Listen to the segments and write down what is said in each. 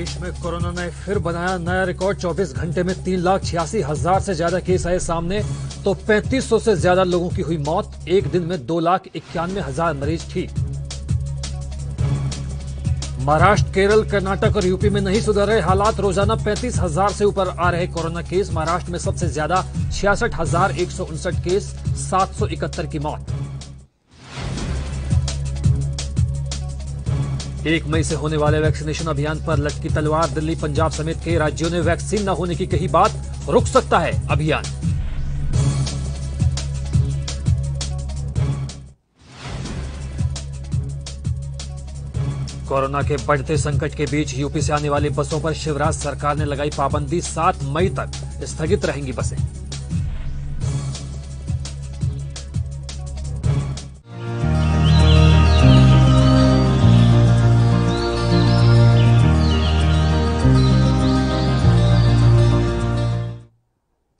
देश में कोरोना ने फिर बनाया नया रिकॉर्ड। 24 घंटे में 3,86,000 से ज्यादा केस आए सामने, तो 3500 से ज्यादा लोगों की हुई मौत। एक दिन में 2,91,000 मरीज ठीक। महाराष्ट्र, केरल, कर्नाटक और यूपी में नहीं सुधर रहे हालात। रोजाना 35,000 से ऊपर आ रहे कोरोना केस। महाराष्ट्र में सबसे ज्यादा 66,159 केस, 771 की मौत। 1 मई से होने वाले वैक्सीनेशन अभियान पर लटकी तलवार। दिल्ली, पंजाब समेत कई राज्यों ने वैक्सीन न होने की कही बात। रुक सकता है अभियान। कोरोना के बढ़ते संकट के बीच यूपी से आने वाली बसों पर शिवराज सरकार ने लगाई पाबंदी। 7 मई तक स्थगित रहेंगी बसें।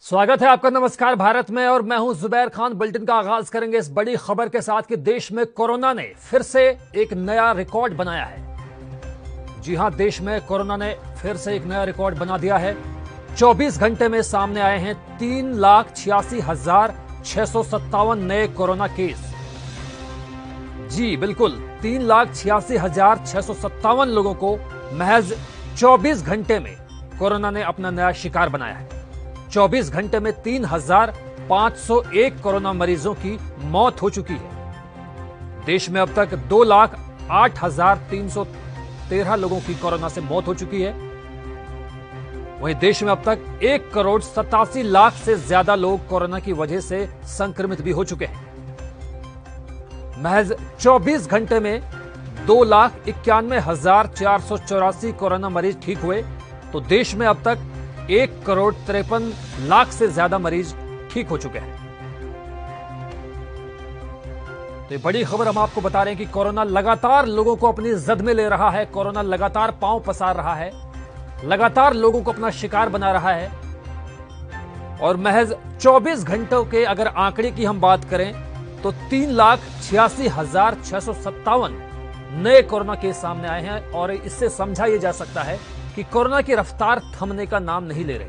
स्वागत है आपका नमस्कार भारत में, और मैं हूं जुबैर खान। बुलेटिन का आगाज करेंगे इस बड़ी खबर के साथ कि देश में कोरोना ने फिर से एक नया रिकॉर्ड बनाया है। जी हां, देश में कोरोना ने फिर से एक नया रिकॉर्ड बना दिया है। 24 घंटे में सामने आए हैं 3,86,657 नए कोरोना केस। जी बिल्कुल, 3,86,657 लोगों को महज 24 घंटे में कोरोना ने अपना नया शिकार बनाया है। 24 घंटे में 3,501 कोरोना मरीजों की मौत हो चुकी है। देश में अब तक 2,08,313 लोगों की कोरोना से मौत हो चुकी है। वहीं देश में अब तक 1,87,00,000 से ज्यादा लोग कोरोना की वजह से संक्रमित भी हो चुके हैं। महज 24 घंटे में 2,91,484 कोरोना मरीज ठीक हुए, तो देश में अब तक 1,53,00,000 से ज्यादा मरीज ठीक हो चुके हैं। तो ये बड़ी खबर हम आपको बता रहे हैं कि कोरोना लगातार लोगों को अपनी जद में ले रहा है। कोरोना लगातार पांव पसार रहा है, लगातार लोगों को अपना शिकार बना रहा है। और महज 24 घंटों के अगर आंकड़े की हम बात करें तो 3,86,657 नए कोरोना केस सामने आए हैं। और इससे समझा यह जा सकता है कि कोरोना की रफ्तार थमने का नाम नहीं ले रही।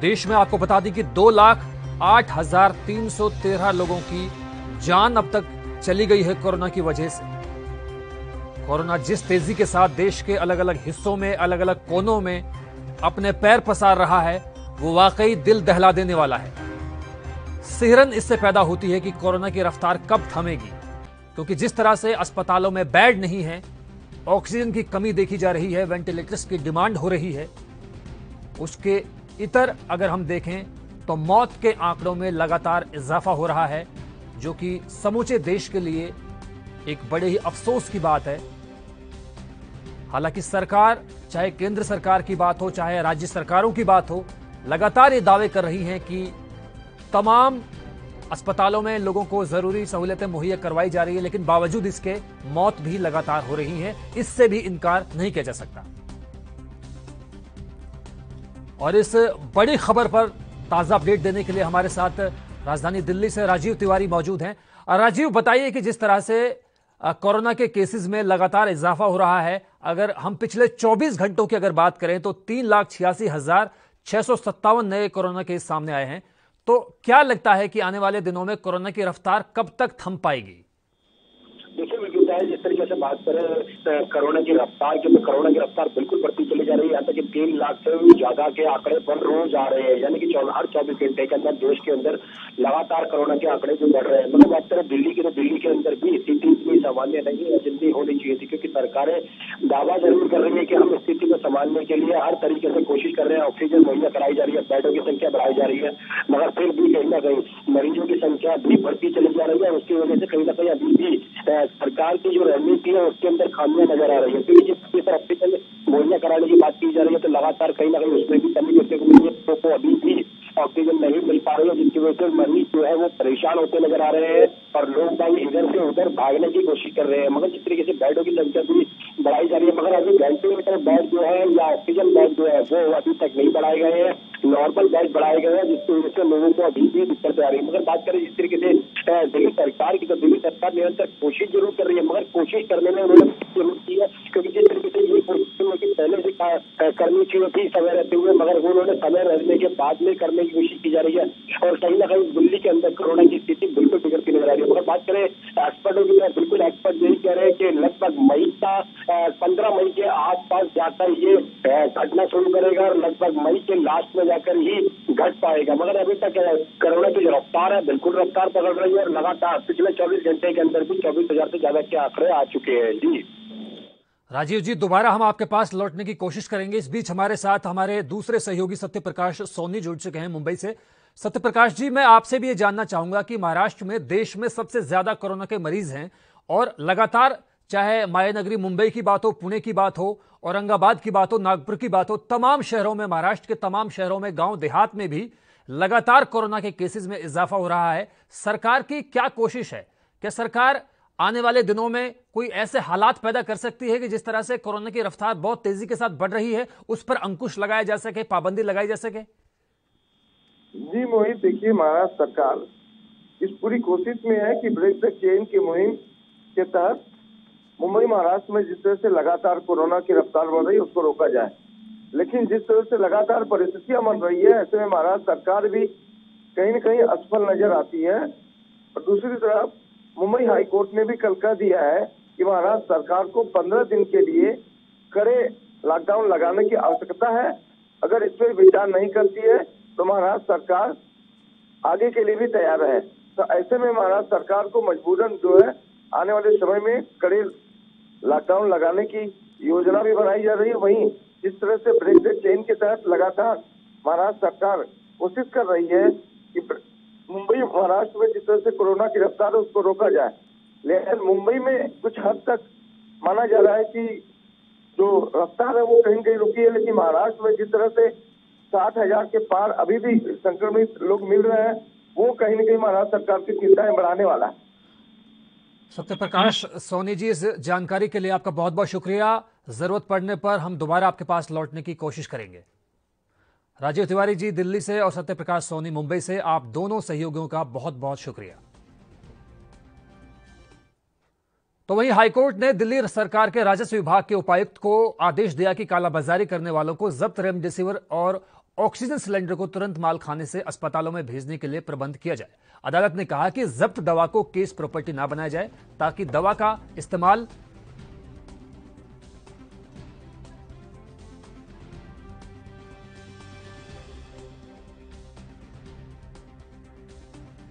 देश में आपको बता दें कि 2,08,313 लोगों की जान अब तक चली गई है कोरोना की वजह से। कोरोना जिस तेजी के साथ देश के अलग अलग हिस्सों में, अलग अलग कोनों में अपने पैर पसार रहा है, वो वाकई दिल दहला देने वाला है। सिहरन इससे पैदा होती है कि कोरोना की रफ्तार कब थमेगी, क्योंकि जिस तरह से अस्पतालों में बेड नहीं है, ऑक्सीजन की कमी देखी जा रही है, वेंटिलेटर्स की डिमांड हो रही है, उसके इतर अगर हम देखें तो मौत के आंकड़ों में लगातार इजाफा हो रहा है, जो कि समूचे देश के लिए एक बड़े ही अफसोस की बात है। हालांकि सरकार, चाहे केंद्र सरकार की बात हो, चाहे राज्य सरकारों की बात हो, लगातार ये दावे कर रही हैं कि तमाम अस्पतालों में लोगों को जरूरी सहूलियतें मुहैया करवाई जा रही है, लेकिन बावजूद इसके मौत भी लगातार हो रही है। इससे भी इनकार नहीं किया जा सकता। और इस बड़ी खबर पर ताजा अपडेट देने के लिए हमारे साथ राजधानी दिल्ली से राजीव तिवारी मौजूद हैं। राजीव, बताइए कि जिस तरह से कोरोना के केसेस में लगातार इजाफा हो रहा है, अगर हम पिछले 24 घंटों की अगर बात करें तो 3,86,657 नए कोरोना केस सामने आए हैं, तो क्या लगता है कि आने वाले दिनों में कोरोना की रफ्तार कब तक थम पाएगी? देखिए, जिस तरीके से बात करें कोरोना की रफ्तार की, तो कोरोना की रफ्तार बिल्कुल बढ़ती चली जा रही है। यहाँ तक कि 3 लाख से ज्यादा के आंकड़े पर रोज आ रहे हैं, यानी कि हर 24 घंटे के अंदर देश के अंदर लगातार कोरोना के आंकड़े जो बढ़ रहे हैं। मतलब बात करें दिल्ली की, तो दिल्ली के अंदर भी स्थिति इतनी सामान्य नहीं है जितनी होनी चाहिए थी, क्योंकि सरकारें दावा जरूर कर रही है कि हम स्थिति को संभालने के लिए हर तरीके से कोशिश कर रहे हैं, ऑक्सीजन मुहैया कराई जा रही है, बेडों की संख्या बढ़ाई जा रही है, मगर फिर भी कहीं ना कहीं मरीजों की संख्या भी बढ़ती चली जा रही है। उसकी वजह से कहीं ना कहीं अभी भी सरकार की जो रणनीति है उसके अंदर खामियां नजर आ रही है। क्योंकि जिस तरह ऑक्सीजन मुहैया कराने की बात की जा रही है, तो लगातार कहीं ना कहीं उसमें भी कमी देखने को मिली है। तो अभी भी ऑक्सीजन नहीं मिल पा रही है, जिसकी वजह से मरीज जो है वो परेशान होते नजर आ रहे हैं और लोग बाग इधर से उधर भागने की कोशिश कर रहे हैं। मगर जिस तरीके से बेडों की संख्या भी बढ़ाई जा रही है, मगर अभी वेंटिलेटर बेड जो है या ऑक्सीजन बेड जो है वो अभी तक नहीं बढ़ाए गए हैं। नॉर्मल बेड बढ़ाए गए हैं, जिसकी वजह से लोगों को अभी भी दिक्कत आ रही है। मगर बात करें जिस तरीके से दिल्ली सरकार की, तो दिल्ली सरकार निरंतर कोशिश जरूर कर रही है, मगर कोशिश करने में उन्होंने जरूर की है, क्योंकि जिस तरीके से ये कोशिश पहले से करनी चाहिए थी समय रहते हुए, मगर वो उन्होंने समय रहने के बाद में करने की कोशिश की जा रही है। और कहीं ना कहीं दिल्ली के अंदर कोरोना की स्थिति बिल्कुल बिगड़ती नजर आ रही है। मगर बात करें एक्सपर्टों की, बिल्कुल एक्सपर्ट यही कह रहे हैं कि लगभग मई का 15 मई के आसपास जाकर ये घटना शुरू करेगा और लगभग मई के लास्ट में जाकर ही घट पाएगा। मगर अभी तक कोरोना की जो रफ्तार है बिल्कुल रफ्तार पकड़ रही है और लगातार पिछले 24 घंटे के अंदर भी 24,000 से ज्यादा के आंकड़े आ चुके हैं। जी राजीव जी, दोबारा हम आपके पास लौटने की कोशिश करेंगे। इस बीच हमारे साथ हमारे दूसरे सहयोगी सत्यप्रकाश सोनी जुड़ चुके हैं मुंबई से। सत्यप्रकाश जी, मैं आपसे भी ये जानना चाहूंगा कि महाराष्ट्र में देश में सबसे ज्यादा कोरोना के मरीज हैं और लगातार, चाहे मायानगरी मुंबई की बात हो, पुणे की बात हो, औरंगाबाद की बात हो, नागपुर की बात हो, तमाम शहरों में, महाराष्ट्र के तमाम शहरों में, गांव देहात में भी लगातार कोरोना के केसेस में इजाफा हो रहा है। सरकार की क्या कोशिश है? क्या सरकार आने वाले दिनों में कोई ऐसे हालात पैदा कर सकती है कि जिस तरह से कोरोना की रफ्तार बहुत तेजी के साथ बढ़ रही है उस पर अंकुश लगाया जा सके, पाबंदी लगाई जा सके? जी मोहित, देखिए, महाराष्ट्र सरकार इस पूरी कोशिश में है कि ब्रेक द चेन की मुहिम के तहत मुंबई महाराष्ट्र में जिस तरह से लगातार कोरोना की रफ्तार बढ़ रही है उसको रोका जाए। लेकिन जिस तरह से लगातार परिस्थितियां बन रही है, ऐसे में महाराष्ट्र सरकार भी कहीं न कहीं असफल नजर आती है। और दूसरी तरफ मुंबई हाई कोर्ट ने भी कल कह दिया है कि महाराष्ट्र सरकार को 15 दिन के लिए कड़े लॉकडाउन लगाने की आवश्यकता है। अगर इस पर विचार नहीं करती है तो महाराष्ट्र सरकार आगे के लिए भी तैयार है। तो ऐसे में महाराष्ट्र सरकार को मजबूरन जो है आने वाले समय में कड़े लॉकडाउन लगाने की योजना भी बनाई जा रही है। वहीं जिस तरह से ब्रेक द चेन के तहत लगातार महाराष्ट्र सरकार कोशिश कर रही है कि मुंबई महाराष्ट्र में जिस तरह से कोरोना की रफ्तार है उसको रोका जाए। लेकिन मुंबई में कुछ हद तक माना जा रहा है कि जो रफ्तार है वो कहीं कहीं रुकी है, लेकिन महाराष्ट्र में जिस तरह से 60,000 के पार अभी भी संक्रमित लोग मिल रहे हैं, वो कहीं न कहीं महाराष्ट्र सरकार की चिंताएं बढ़ाने वाला है। सत्यप्रकाश सोनी जी, इस जानकारी के लिए आपका बहुत बहुत शुक्रिया। जरूरत पड़ने पर हम दोबारा आपके पास लौटने की कोशिश करेंगे। राजीव तिवारी जी दिल्ली से और सत्यप्रकाश सोनी मुंबई से, आप दोनों सहयोगियों का बहुत बहुत शुक्रिया। तो वहीं हाईकोर्ट ने दिल्ली सरकार के राजस्व विभाग के उपायुक्त को आदेश दिया कि कालाबाजारी करने वालों को जब्त रेमडेसिविर और ऑक्सीजन सिलेंडर को तुरंत मालखाने से अस्पतालों में भेजने के लिए प्रबंध किया जाए। अदालत ने कहा कि जब्त दवा को केस प्रॉपर्टी ना बनाया जाए ताकि दवा का इस्तेमाल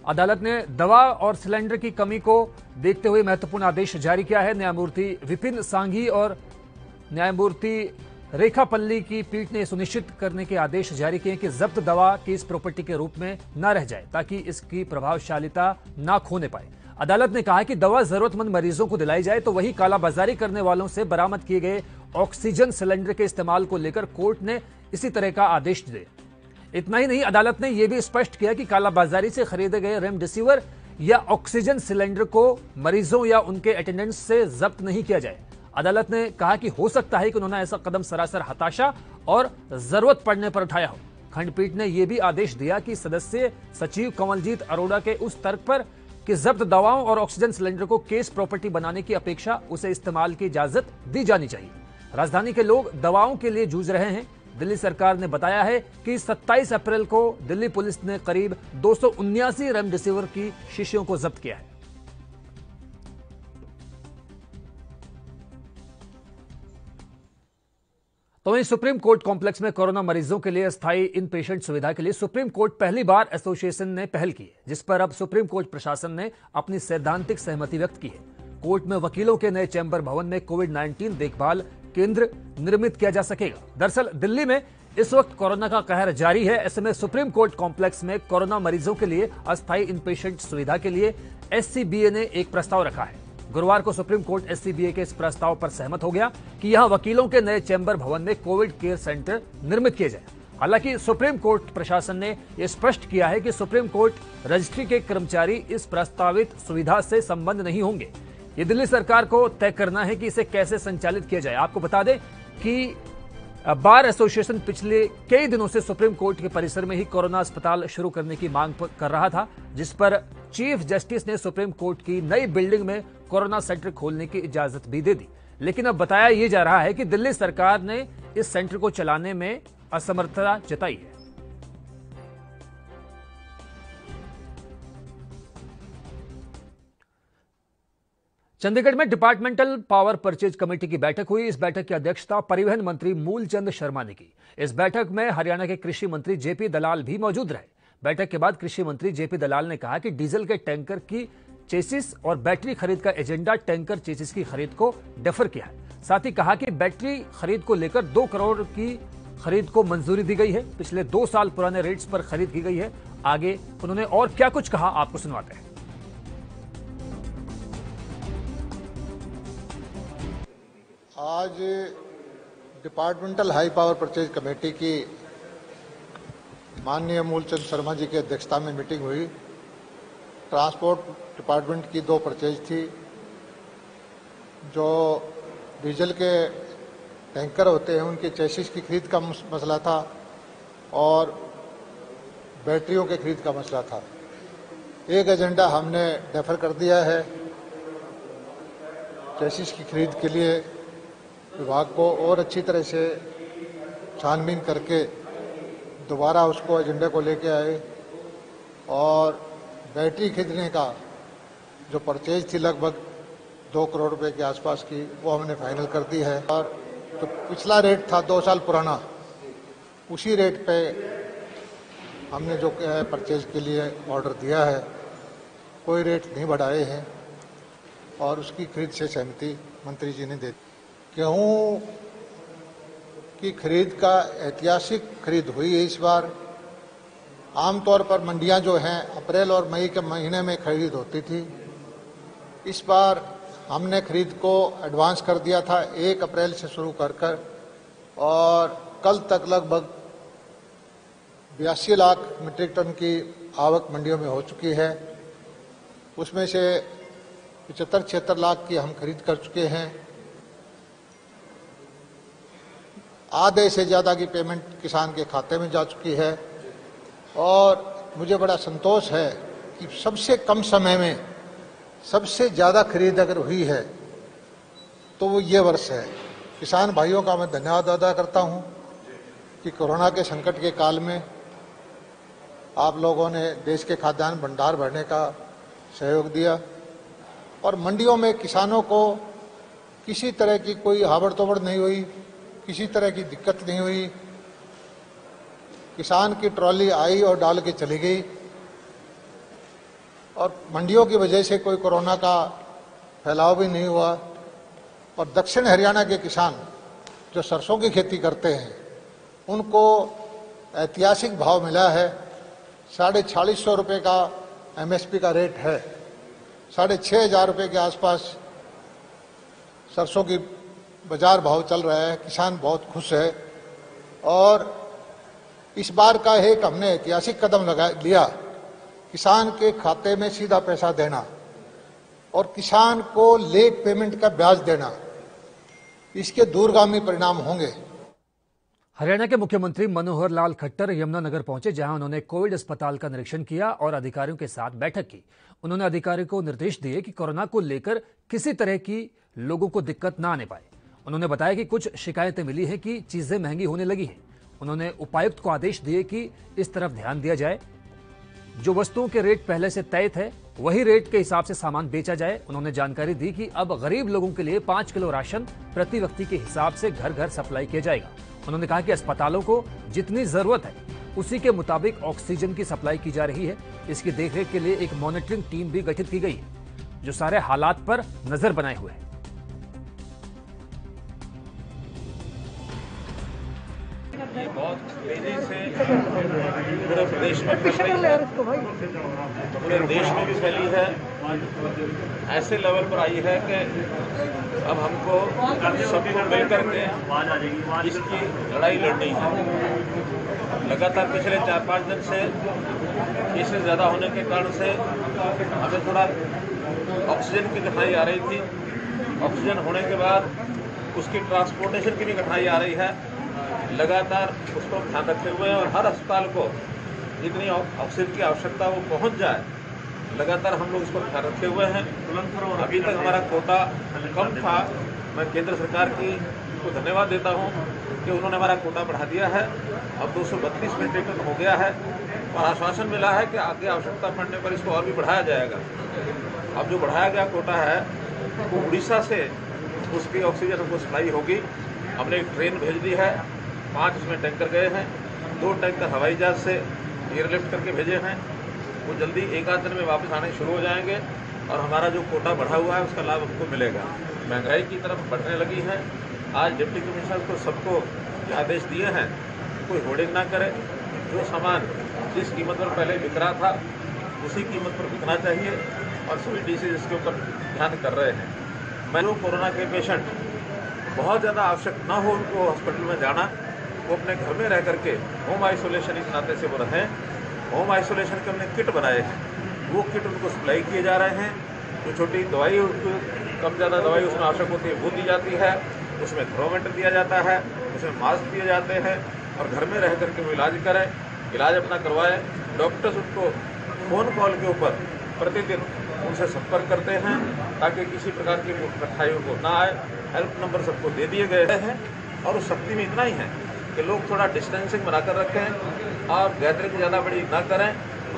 अदालत ने दवा और सिलेंडर की कमी को देखते हुए महत्वपूर्ण आदेश जारी किया है। न्यायमूर्ति विपिन सांघी और न्यायमूर्ति रेखा पल्ली की पीठ ने सुनिश्चित करने के आदेश जारी किए कि जब्त दवा केस प्रॉपर्टी के रूप में न रह जाए ताकि इसकी प्रभावशीलता न खोने पाए। अदालत ने कहा कि दवा जरूरतमंद मरीजों को दिलाई जाए, तो वही कालाबाजारी करने वालों से बरामद किए गए ऑक्सीजन सिलेंडर के इस्तेमाल को लेकर कोर्ट ने इसी तरह का आदेश दिया। इतना ही नहीं, अदालत ने यह भी स्पष्ट किया कि कालाबाजारी से खरीदे गए रेमडेसिविर या ऑक्सीजन सिलेंडर को मरीजों या उनके अटेंडेंट्स से जब्त नहीं किया जाए। अदालत ने कहा कि हो सकता है कि उन्होंने ऐसा कदम सरासर हताशा और जरूरत पड़ने पर उठाया हो। खंडपीठ ने यह भी आदेश दिया कि सदस्य सचिव कंवलजीत अरोड़ा के उस तर्क पर कि जब्त दवाओं और ऑक्सीजन सिलेंडर को केस प्रॉपर्टी बनाने की अपेक्षा उसे इस्तेमाल की इजाजत दी जानी चाहिए। राजधानी के लोग दवाओं के लिए जूझ रहे हैं। दिल्ली सरकार ने बताया है कि 27 अप्रैल को दिल्ली पुलिस ने करीब 279 रेमडेसिविर की शीशियों को जब्त किया है। तो वहीं सुप्रीम कोर्ट कॉम्प्लेक्स में कोरोना मरीजों के लिए अस्थायी इन पेशेंट सुविधा के लिए सुप्रीम कोर्ट पहली बार एसोसिएशन ने पहल की है, जिस पर अब सुप्रीम कोर्ट प्रशासन ने अपनी सैद्धांतिक सहमति व्यक्त की है। कोर्ट में वकीलों के नए चैंबर भवन में कोविड-19 देखभाल केंद्र निर्मित किया जा सकेगा। दरअसल दिल्ली में इस वक्त कोरोना का कहर जारी है। ऐसे में सुप्रीम कोर्ट कॉम्प्लेक्स में कोरोना मरीजों के लिए अस्थायी इन पेशेंट सुविधा के लिए एससीबीए ने एक प्रस्ताव रखा है। गुरुवार को सुप्रीम कोर्ट एससीबीए के इस प्रस्ताव पर सहमत हो गया कि यहां वकीलों के नए चैंबर भवन में कोविड केयर सेंटर निर्मित किए जाए। हालांकि सुप्रीम कोर्ट प्रशासन ने यह स्पष्ट किया है कि सुप्रीम कोर्ट रजिस्ट्री के कर्मचारी इस प्रस्तावित सुविधा से संबंध नहीं होंगे। ये दिल्ली सरकार को तय करना है कि इसे कैसे संचालित किया जाए। आपको बता दें कि बार एसोसिएशन पिछले कई दिनों से सुप्रीम कोर्ट के परिसर में ही कोरोना अस्पताल शुरू करने की मांग कर रहा था, जिस पर चीफ जस्टिस ने सुप्रीम कोर्ट की नई बिल्डिंग में कोरोना सेंटर खोलने की इजाजत भी दे दी। लेकिन अब बताया यह जा रहा है कि दिल्ली सरकार ने इस सेंटर को चलाने में असमर्थता जताई है। चंडीगढ़ में डिपार्टमेंटल पावर परचेज कमेटी की बैठक हुई। इस बैठक की अध्यक्षता परिवहन मंत्री मूलचंद शर्मा ने की। इस बैठक में हरियाणा के कृषि मंत्री जेपी दलाल भी मौजूद रहे। बैठक के बाद कृषि मंत्री जेपी दलाल ने कहा कि डीजल के टैंकर की चेसिस और बैटरी खरीद का एजेंडा टैंकर चेसिस की खरीद को डेफर किया है। साथ ही कहा कि बैटरी खरीद को लेकर 2 करोड़ की खरीद को मंजूरी दी गई है। पिछले 2 साल पुराने रेट्स पर खरीद की गई है। आगे उन्होंने और क्या कुछ कहा, आपको सुनवाते हैं। आज departmental high power purchase committee की माननीय मूलचंद शर्मा जी की अध्यक्षता में मीटिंग हुई। ट्रांसपोर्ट डिपार्टमेंट की 2 परचेज थी। जो डीजल के टैंकर होते हैं उनके चेसिस की खरीद का मसला था और बैटरियों के खरीद का मसला था। एक एजेंडा हमने डेफर कर दिया है। चेसिस की खरीद के लिए विभाग को और अच्छी तरह से छानबीन करके दोबारा उसको एजेंडे को लेके आए और बैटरी खरीदने का जो परचेज थी लगभग 2 करोड़ रुपए के आसपास की, वो हमने फाइनल कर दी है। और तो पिछला रेट था 2 साल पुराना, उसी रेट पे हमने जो है परचेज के लिए ऑर्डर दिया है। कोई रेट नहीं बढ़ाए हैं और उसकी खरीद से सहमति मंत्री जी ने दे दी। गेहूं की खरीद का ऐतिहासिक खरीद हुई है इस बार। आमतौर पर मंडियां जो हैं अप्रैल और मई के महीने में खरीद होती थी। इस बार हमने खरीद को एडवांस कर दिया था 1 अप्रैल से शुरू कर और कल तक लगभग 82 लाख मीट्रिक टन की आवक मंडियों में हो चुकी है। उसमें से 75-76 लाख की हम खरीद कर चुके हैं। आधे से ज़्यादा की पेमेंट किसान के खाते में जा चुकी है और मुझे बड़ा संतोष है कि सबसे कम समय में सबसे ज़्यादा खरीद अगर हुई है तो वो ये वर्ष है। किसान भाइयों का मैं धन्यवाद अदा करता हूं कि कोरोना के संकट के काल में आप लोगों ने देश के खाद्यान्न भंडार भरने का सहयोग दिया और मंडियों में किसानों को किसी तरह की कोई हाबड़-तोबड़ नहीं हुई, किसी तरह की दिक्कत नहीं हुई। किसान की ट्रॉली आई और डाल के चली गई और मंडियों की वजह से कोई कोरोना का फैलाव भी नहीं हुआ। और दक्षिण हरियाणा के किसान जो सरसों की खेती करते हैं उनको ऐतिहासिक भाव मिला है। 4650 रुपये का MSP का रेट है। 6500 रुपये के आसपास सरसों की बाजार भाव चल रहा है। किसान बहुत खुश है और इस बार का एक हमने ऐतिहासिक कदम लिया, किसान के खाते में सीधा पैसा देना और किसान को लेट पेमेंट का ब्याज देना। इसके दूरगामी परिणाम होंगे। हरियाणा के मुख्यमंत्री मनोहर लाल खट्टर यमुनानगर पहुंचे, जहां उन्होंने कोविड अस्पताल का निरीक्षण किया और अधिकारियों के साथ बैठक की। उन्होंने अधिकारियों को निर्देश दिए कि कोरोना को लेकर किसी तरह की लोगों को दिक्कत ना आने पाए। उन्होंने बताया कि कुछ शिकायतें मिली हैं कि चीजें महंगी होने लगी हैं। उन्होंने उपायुक्त को आदेश दिए कि इस तरफ ध्यान दिया जाए, जो वस्तुओं के रेट पहले से तय थे वही रेट के हिसाब से सामान बेचा जाए। उन्होंने जानकारी दी कि अब गरीब लोगों के लिए 5 किलो राशन प्रति व्यक्ति के हिसाब से घर घर सप्लाई किया जाएगा। उन्होंने कहा कि अस्पतालों को जितनी जरूरत है उसी के मुताबिक ऑक्सीजन की सप्लाई की जा रही है। इसकी देखरेख के लिए एक मॉनिटरिंग टीम भी गठित की गई है जो सारे हालात पर नजर बनाए हुए है। ये बहुत तेजी से पूरे प्रदेश में फैल रही है, पूरे देश में भी फैली है। ऐसे लेवल पर आई है कि अब हमको सबको मिल करके इसकी लड़ाई लड़नी है। लगातार पिछले 4-5 दिन से केसेस ज़्यादा होने के कारण से हमें थोड़ा ऑक्सीजन की कठिनाई आ रही थी। ऑक्सीजन होने के बाद उसकी ट्रांसपोर्टेशन की भी कठिनाई आ रही है। लगातार उसको ध्यान रखे हुए हैं और हर अस्पताल को जितनी ऑक्सीजन की आवश्यकता वो पहुंच जाए, लगातार हम लोग इसको ध्यान रखे हुए हैं। अभी तक हमारा कोटा कम था। मैं केंद्र सरकार को धन्यवाद देता हूं कि उन्होंने हमारा कोटा बढ़ा दिया है। अब 232 मेट्रिक टन हो गया है और आश्वासन मिला है कि आगे आवश्यकता पड़ने पर इसको और भी बढ़ाया जाएगा। अब जो बढ़ाया गया कोटा है वो उड़ीसा से उसकी ऑक्सीजन हमको सप्लाई होगी। हमने एक ट्रेन भेज दी है, 5 उसमें टैंकर गए हैं, 2 टैंकर हवाई जहाज से एयरलिफ्ट करके भेजे हैं। वो जल्दी एक आध दिन में वापस आने शुरू हो जाएंगे और हमारा जो कोटा बढ़ा हुआ है उसका लाभ हमको मिलेगा। महंगाई की तरफ बढ़ने लगी है। आज डिप्टी कमिश्नर को सबको आदेश दिए हैं कोई होर्डिंग ना करे। जो सामान जिस कीमत पर पहले बिक रहा था उसी कीमत पर बिकना चाहिए और सभी डीसी इसके ऊपर ध्यान कर रहे हैं। मैं लोग कोरोना के पेशेंट बहुत ज़्यादा आवश्यक ना हो उनको हॉस्पिटल में जाना, वो अपने घर में रह करके होम आइसोलेशन इस नाते से वो रहें। होम आइसोलेशन के हमने किट बनाए हैं, वो किट उनको सप्लाई किए जा रहे हैं। जो छोटी दवाई कम ज़्यादा दवाई उसमें आवश्यक होती है वो दी जाती है, उसमें थर्मोमीटर दिया जाता है, उसमें मास्क दिए जाते हैं और घर में रह करके वो इलाज करें, इलाज अपना करवाएं। डॉक्टर्स उनको फ़ोन कॉल के ऊपर प्रतिदिन उनसे संपर्क करते हैं ताकि किसी प्रकार की कठिनाइयों को ना आए। हेल्प नंबर सबको दे दिए गए हैं और उस शक्ति में इतना ही है कि लोग थोड़ा डिस्टेंसिंग बनाकर रखें और गैदरिंग ज़्यादा बड़ी ना करें।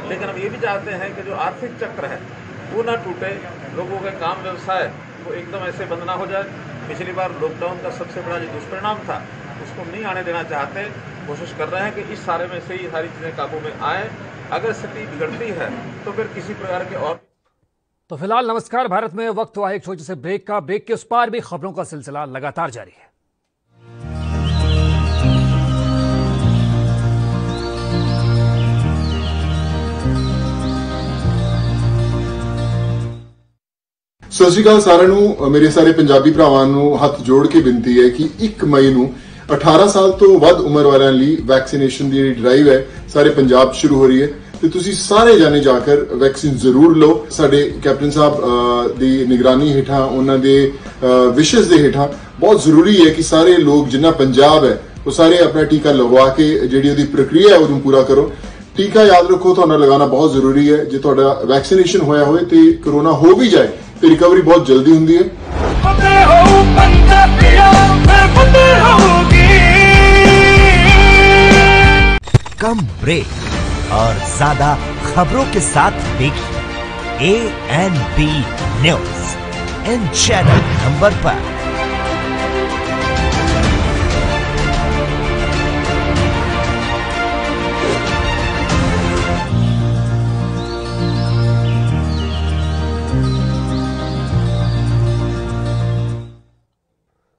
लेकिन हम ये भी चाहते हैं कि जो आर्थिक चक्र है वो ना टूटे, लोगों के काम व्यवसाय वो एकदम ऐसे बंद ना हो जाए। पिछली बार लॉकडाउन का सबसे बड़ा जो दुष्परिणाम था उसको नहीं आने देना चाहते। कोशिश कर रहे हैं कि इस सारे में से ये सारी चीज़ें काबू में आए। अगर स्थिति बिगड़ती है तो फिर किसी प्रकार के और। तो फिलहाल नमस्कार भारत में वक्त हुआ एक छोटे से ब्रेक का। ब्रेक के उस पार भी खबरों का सिलसिला लगातार जारी है। ਸਤਿ ਸ਼੍ਰੀ ਅਕਾਲ ਸਾਰਿਆਂ ਨੂੰ। ਮੇਰੇ ਸਾਰੇ ਪੰਜਾਬੀ ਭਰਾਵਾਂ ਨੂੰ ਹੱਥ ਜੋੜ ਕੇ ਬੇਨਤੀ ਹੈ ਕਿ 1 ਮਈ ਨੂੰ 18 ਸਾਲ ਤੋਂ ਵੱਧ ਉਮਰ ਵਾਲਿਆਂ ਲਈ ਵੈਕਸੀਨੇਸ਼ਨ ਦੀ ਡਰਾਈਵ ਹੈ ਸਾਰੇ ਪੰਜਾਬ ਸ਼ੁਰੂ ਹੋ ਰਹੀ ਹੈ ਤੇ ਤੁਸੀਂ ਸਾਰੇ ਜਾਣੇ ਜਾ ਕੇ ਵੈਕਸੀਨ ਜ਼ਰੂਰ ਲਓ। ਸਾਡੇ ਕੈਪਟਨ ਸਾਹਿਬ ਦੀ ਨਿਗਰਾਨੀ ਹੇਠਾਂ ਉਹਨਾਂ ਦੇ ਵਿਸ਼ੇਸ ਦੇ ਹੇਠਾਂ ਬਹੁਤ ਜ਼ਰੂਰੀ ਹੈ ਕਿ ਸਾਰੇ ਲੋਕ ਜਿੰਨਾ ਪੰਜਾਬ ਹੈ ਉਹ ਸਾਰੇ ਆਪਣਾ ਟੀਕਾ ਲਗਵਾ ਕੇ ਜਿਹੜੀ ਉਹਦੀ ਪ੍ਰਕਿਰਿਆ ਹੈ ਉਹਨੂੰ ਪੂਰਾ ਕਰੋ। ਟੀਕਾ ਯਾਦ ਰੱਖੋ ਤੁਹਾਨੂੰ ਲਗਾਉਣਾ ਬਹੁਤ ਜ਼ਰੂਰੀ ਹੈ। ਜੇ ਤੁਹਾਡਾ ਵੈਕਸੀਨੇਸ਼ਨ ਹੋਇਆ ਹੋਵੇ ਤੇ ਕੋਰੋਨਾ ਹੋ ਵੀ ਜਾਏ ਤੇ ਰਿਕਵਰੀ ਬਹੁਤ ਜਲਦੀ ਹੁੰਦੀ ਹੈ। कम ब्रेक और ज्यादा खबरों के साथ देखिए ANB news in channel number पर।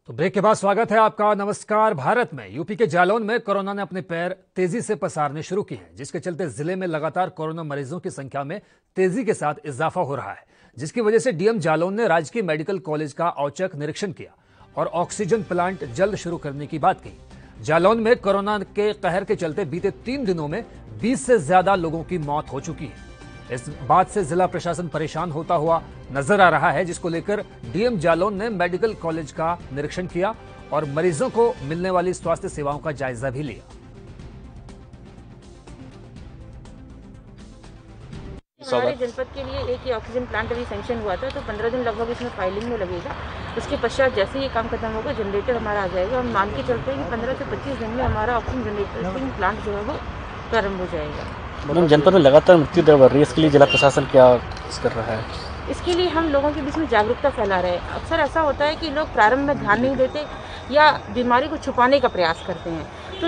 तो ब्रेक के बाद स्वागत है आपका नमस्कार भारत में। यूपी के जालौन में कोरोना ने अपने पैर तेजी से पसारने शुरू किए हैं, जिसके चलते जिले में लगातार कोरोना मरीजों की संख्या में तेजी के साथ इजाफा हो रहा है, जिसकी वजह से डीएम जालौन ने राजकीय मेडिकल कॉलेज का औचक निरीक्षण किया और ऑक्सीजन प्लांट जल्द शुरू करने की बात कही। जालौन में कोरोना के कहर के चलते बीते 3 दिनों में 20 से ज्यादा लोगों की मौत हो चुकी है। इस बात से जिला प्रशासन परेशान होता हुआ नजर आ रहा है, जिसको लेकर डीएम जालौन ने मेडिकल कॉलेज का निरीक्षण किया और मरीजों को मिलने वाली स्वास्थ्य सेवाओं का जायजा भी लिया। हमारे जनपद के लिए एक ही ऑक्सीजन प्लांट अभी सैंक्शन हुआ था, तो 15 दिन लगभग इसमें फाइलिंग में लगेगा। उसके पश्चात जैसे ये काम खत्म होगा जनरेटर हमारा आ जाएगा। हम मान के चलते हैं कि 15 से 25 दिन में हमारा ऑक्सीजन जनरेटिंग प्लांट जो है वो प्रारंभ हो जाएगा। मैडम, जनपद में लगातार मृत्यु दर बढ़ रही है, इसके लिए जिला प्रशासन क्या कर रहा है? इसके लिए हम लोगों के बीच में जागरूकता फैला रहे हैं। अक्सर ऐसा होता है कि लोग प्रारंभ में ध्यान नहीं देते या बीमारी को छुपाने का प्रयास करते हैं, तो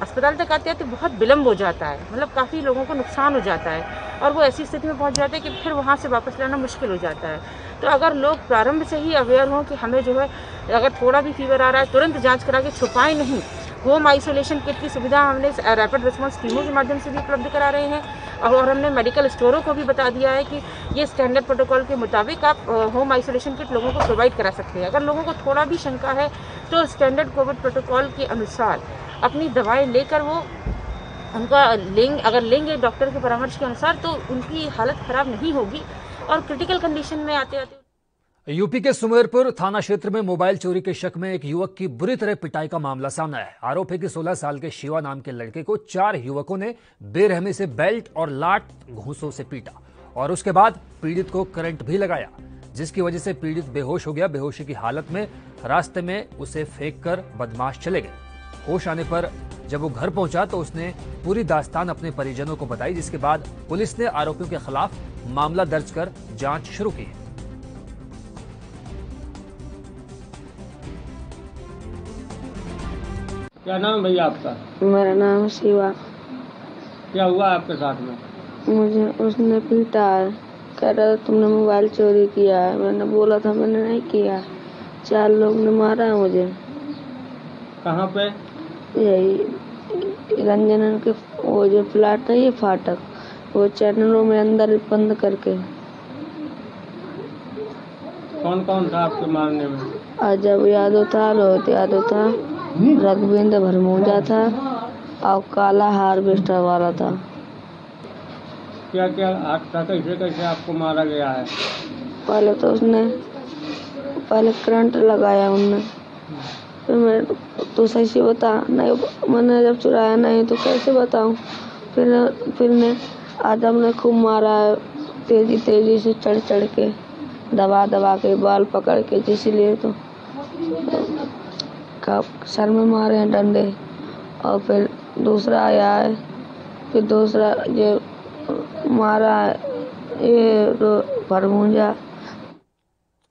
अस्पताल तक आते आते बहुत विलम्ब हो जाता है, मतलब काफ़ी लोगों को नुकसान हो जाता है और वो ऐसी स्थिति में पहुंच जाते हैं कि फिर वहां से वापस लाना मुश्किल हो जाता है। तो अगर लोग प्रारंभ से ही अवेयर हों कि हमें जो है अगर थोड़ा भी फीवर आ रहा है तुरंत जाँच करा के छुपाएं नहीं। होम आइसोलेशन किट की सुविधा हमने रैपिड रिस्पांस टीमों के माध्यम से भी उपलब्ध करा रहे हैं और हमने मेडिकल स्टोरों को भी बता दिया है कि ये स्टैंडर्ड प्रोटोकॉल के मुताबिक आप होम आइसोलेशन किट लोगों को प्रोवाइड करा सकते हैं। अगर लोगों को थोड़ा भी शंका है तो स्टैंडर्ड कोविड प्रोटोकॉल के अनुसार अपनी दवाएं लेकर वो उनका अगर लेंगे डॉक्टर के परामर्श के अनुसार तो उनकी हालत ख़राब नहीं होगी और क्रिटिकल कंडीशन में आते आते। यूपी के सुमेरपुर थाना क्षेत्र में मोबाइल चोरी के शक में एक युवक की बुरी तरह पिटाई का मामला सामने आया है। आरोप है कि 16 साल के शिवा नाम के लड़के को 4 युवकों ने बेरहमी से बेल्ट और लात घूंसों से पीटा और उसके बाद पीड़ित को करंट भी लगाया, जिसकी वजह से पीड़ित बेहोश हो गया। बेहोशी की हालत में रास्ते में उसे फेंक कर बदमाश चले गए। होश आने पर जब वो घर पहुंचा तो उसने पूरी दास्तान अपने परिजनों को बताई, जिसके बाद पुलिस ने आरोपियों के खिलाफ मामला दर्ज कर जांच शुरू की है। क्या नाम भैया आपका? मेरा नाम शिवा। क्या हुआ आपके साथ में? मुझे उसने पीटा है, कह रहा था तुमने मोबाइल चोरी किया है। मैंने बोला था मैंने नहीं किया। 4 लोग ने मारा है मुझे। कहाँ पे? यही रंजन के वो जो फ्लैट है, ये फाटक, वो चैनलों में अंदर बंद करके। कौन कौन था आपके मारने में? अजब यादव था, रोहित यादव था, रघुवेंद्र भरमूजा था और काला हार्वेस्टर वाला था। क्या क्या था, कैसे कैसे आपको मारा गया है? पहले तो उसने करंट लगाया उनने, फिर मैं तो सही से बता नहीं, मैंने जब चुराया नहीं तो कैसे बताऊं। फिर ने आदम ने खूब मारा है, तेजी तेजी से चढ़ चढ़ के, दबा दबा के, बाल पकड़ के, जिसलिए तो सर में मारे हैं डंडे। और फिर दूसरा आया है, फिर दूसरा जो मारा है ये भरमूजा।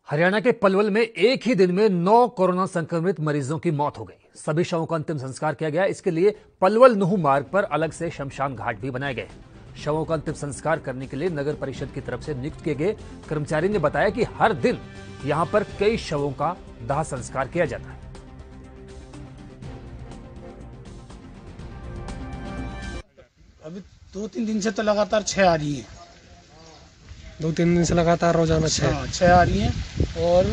हरियाणा के पलवल में एक ही दिन में 9 कोरोना संक्रमित मरीजों की मौत हो गई। सभी शवों का अंतिम संस्कार किया गया। इसके लिए पलवल नूह मार्ग पर अलग से शमशान घाट भी बनाए गए। शवों का अंतिम संस्कार करने के लिए नगर परिषद की तरफ से नियुक्त किए गए कर्मचारी ने बताया कि हर दिन यहां पर कई शवों का दाह संस्कार किया जाता है। अभी 2-3 दिन से तो लगातार 6 आ रही है। 2-3 दिन से लगातार रोजाना 6 आ रही है और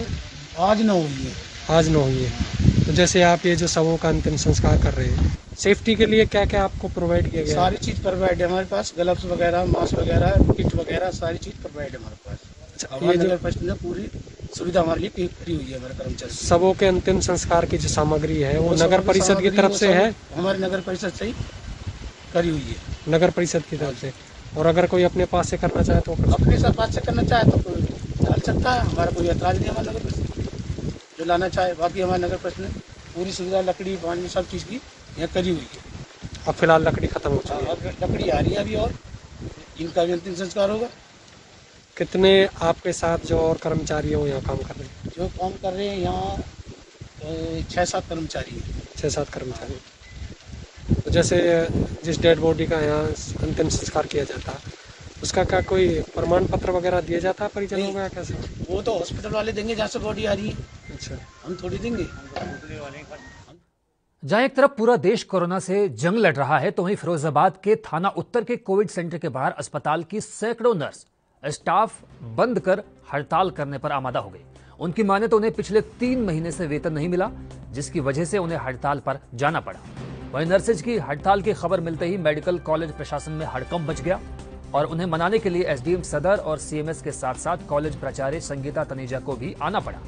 आज 9 हुई है। आज 9 हुई है। तो जैसे आप ये जो शवों का अंतिम संस्कार कर रहे हैं, सेफ्टी के लिए क्या क्या आपको प्रोवाइड किया गया? सारी चीज प्रोवाइड है हमारे पास, ग्लव्स वगैरह, मास्क वगैरह, किट वगैरह, सारी चीज प्रोवाइड है हमारे पास। अच्छा, ये जो पूरी सुविधा हमारे लिए फ्री हुई है हमारे कर्मचारी। शवों के अंतिम संस्कार की जो सामग्री है वो नगर परिषद की तरफ से है? हमारे नगर परिषद से ही करी हुई है, नगर परिषद की तरफ से। और अगर कोई अपने पास से करना चाहे तो अपने पास से करना चाहे तो चल सकता है। हमारा कोई ऐतराज नहीं, हमारा नगर परिषद जो लाना चाहे। बाकी हमारे नगर परिषद ने पूरी सुविधा, लकड़ी, पानी, सब चीज़ की यहाँ करी हुई है। अब फिलहाल लकड़ी खत्म हो चुकी है, लकड़ी आ रही है अभी, और इनका भी अंतिम संस्कार होगा। कितने आपके साथ जो और कर्मचारी हो यहाँ काम कर रहे हैं? जो काम कर रहे हैं यहाँ 6-7 कर्मचारी हैं। 6-7 कर्मचारी। तो जैसे जिस डेड बॉडी का यहाँ अंतिम संस्कार किया जाता है, उसका क्या कोई प्रमाण पत्र वगैरह दिया जाता है परिजनों का? कैसे? वो तो हॉस्पिटल वाले देंगे जहाँ से बॉडी आ रही है। अच्छा, हम थोड़ी देंगे। जहां एक तरफ पूरा देश कोरोना से जंग लड़ रहा है, तो वहीं फिरोजाबाद के थाना उत्तर के कोविड सेंटर के बाहर अस्पताल की सैकड़ों नर्स स्टाफ बंद कर हड़ताल करने पर आमादा हो गई। उनकी माने तो उन्हें पिछले 3 महीने से वेतन नहीं मिला, जिसकी वजह से उन्हें हड़ताल पर जाना पड़ा। वहीं नर्सेज की हड़ताल की खबर मिलते ही मेडिकल कॉलेज प्रशासन में हड़कंप मच गया और उन्हें मनाने के लिए एसडीएम सदर और सीएमएस के साथ साथ कॉलेज प्राचार्य संगीता तनेजा को भी आना पड़ा।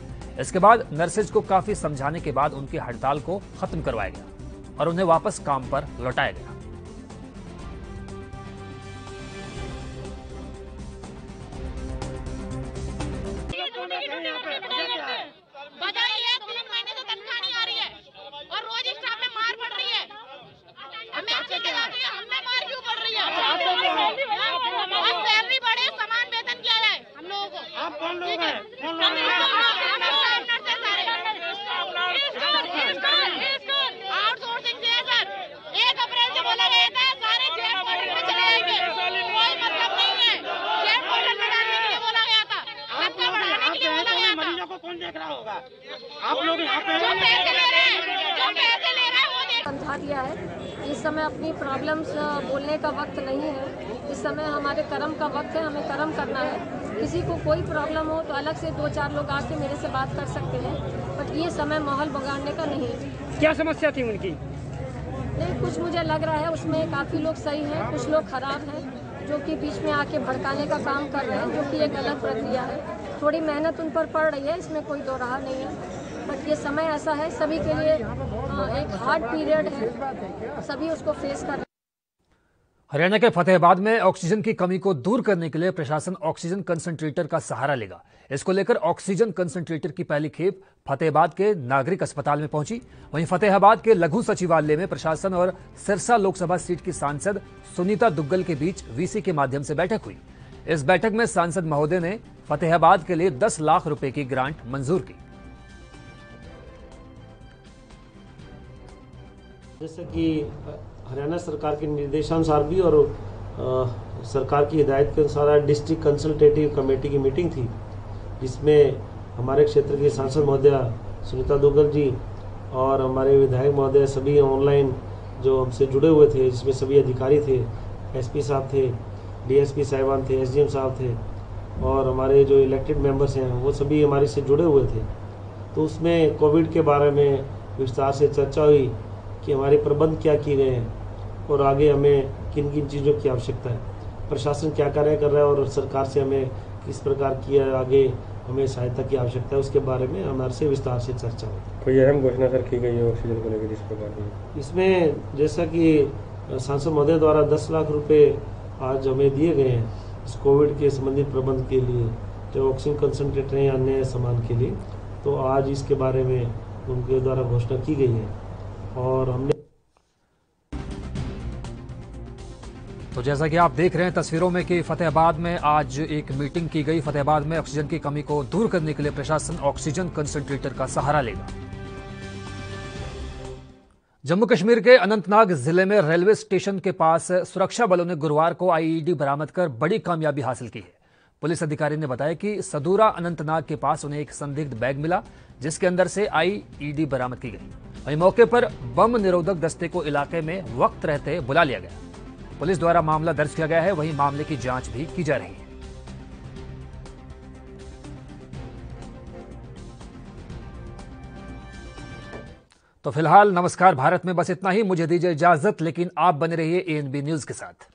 इसके बाद नर्सेज को काफी समझाने के बाद उनकी हड़ताल को खत्म करवाया गया और उन्हें वापस काम पर लौटाया गया। समझा दिया है। इस समय अपनी प्रॉब्लम्स बोलने का वक्त नहीं है। इस समय हमारे कर्म का वक्त है, हमें कर्म करना है। किसी को कोई प्रॉब्लम हो तो अलग से 2-4 लोग आके मेरे से बात कर सकते हैं, बट ये समय माहौल बिगाड़ने का नहीं है। क्या समस्या थी उनकी? नहीं, कुछ मुझे लग रहा है उसमें काफ़ी लोग सही हैं, कुछ लोग खराब हैं। जो कि बीच में आके भड़काने का काम कर रहे हैं, जो कि एक गलत प्रक्रिया है। थोड़ी मेहनत उन पर पड़ रही है, इसमें कोई दो राह नहीं है, बट ये समय ऐसा है सभी के लिए एक हार्ड पीरियड है, सभी उसको फेस कर रहे हैं। हरियाणा के फतेहाबाद में ऑक्सीजन की कमी को दूर करने के लिए प्रशासन ऑक्सीजन कंसंट्रेटर का सहारा लेगा। इसको लेकर ऑक्सीजन कंसंट्रेटर की पहली खेप फतेहाबाद के नागरिक अस्पताल में पहुंची। वहीं फतेहाबाद के लघु सचिवालय में प्रशासन और सिरसा लोकसभा सीट की सांसद सुनीता दुग्गल के बीच वीसी के माध्यम से बैठक हुई। इस बैठक में सांसद महोदय ने फतेहाबाद के लिए 10 लाख रुपए की ग्रांट मंजूर की। जैसे कि हरियाणा सरकार के निर्देशानुसार भी और सरकार की हिदायत के अनुसार डिस्ट्रिक्ट कंसल्टेटिव कमेटी की मीटिंग थी, जिसमें हमारे क्षेत्र के सांसद महोदया सुनीता दुग्गल जी और हमारे विधायक महोदय सभी ऑनलाइन जो हमसे जुड़े हुए थे, जिसमें सभी अधिकारी थे, एसपी साहब थे, डीएसपी साहिबान थे, एसडीएम साहब थे और हमारे जो इलेक्टेड मेंबर्स हैं वो सभी हमारे से जुड़े हुए थे। तो उसमें कोविड के बारे में विस्तार से चर्चा हुई कि हमारे प्रबंध क्या किए गए हैं और आगे हमें किन किन चीज़ों की आवश्यकता है, प्रशासन क्या कार्य कर रहा है और सरकार से हमें किस प्रकार की आगे हमें सहायता की आवश्यकता है, उसके बारे में हमारे से विस्तार से चर्चा हुई। कोई अहम घोषणा सर की गई है ऑक्सीजन को लेकर जिस प्रकार की? इसमें जैसा कि सांसद महोदय द्वारा 10 लाख रुपए आज हमें दिए गए हैं इस कोविड के संबंधित प्रबंध के लिए, जो ऑक्सीजन कंसंट्रेटर या अन्य सामान के लिए, तो आज इसके बारे में उनके द्वारा घोषणा की गई है। और हमने तो जैसा कि आप देख रहे हैं तस्वीरों में कि फतेहाबाद में आज एक मीटिंग की गई। फतेहाबाद में ऑक्सीजन की कमी को दूर करने के लिए प्रशासन ऑक्सीजन कंसंट्रेटर का सहारा लेगा। जम्मू कश्मीर के अनंतनाग जिले में रेलवे स्टेशन के पास सुरक्षा बलों ने गुरुवार को आईईडी बरामद कर बड़ी कामयाबी हासिल की है। पुलिस अधिकारी ने बताया कि सदूरा अनंतनाग के पास उन्हें एक संदिग्ध बैग मिला, जिसके अंदर से आईईडी बरामद की गई। वहीं मौके पर बम निरोधक दस्ते को इलाके में वक्त रहते बुला लिया गया। पुलिस द्वारा मामला दर्ज किया गया है, वहीं मामले की जांच भी की जा रही है। तो फिलहाल नमस्कार भारत में बस इतना ही। मुझे दीजिए इजाजत, लेकिन आप बने रहिए एएनबी न्यूज के साथ।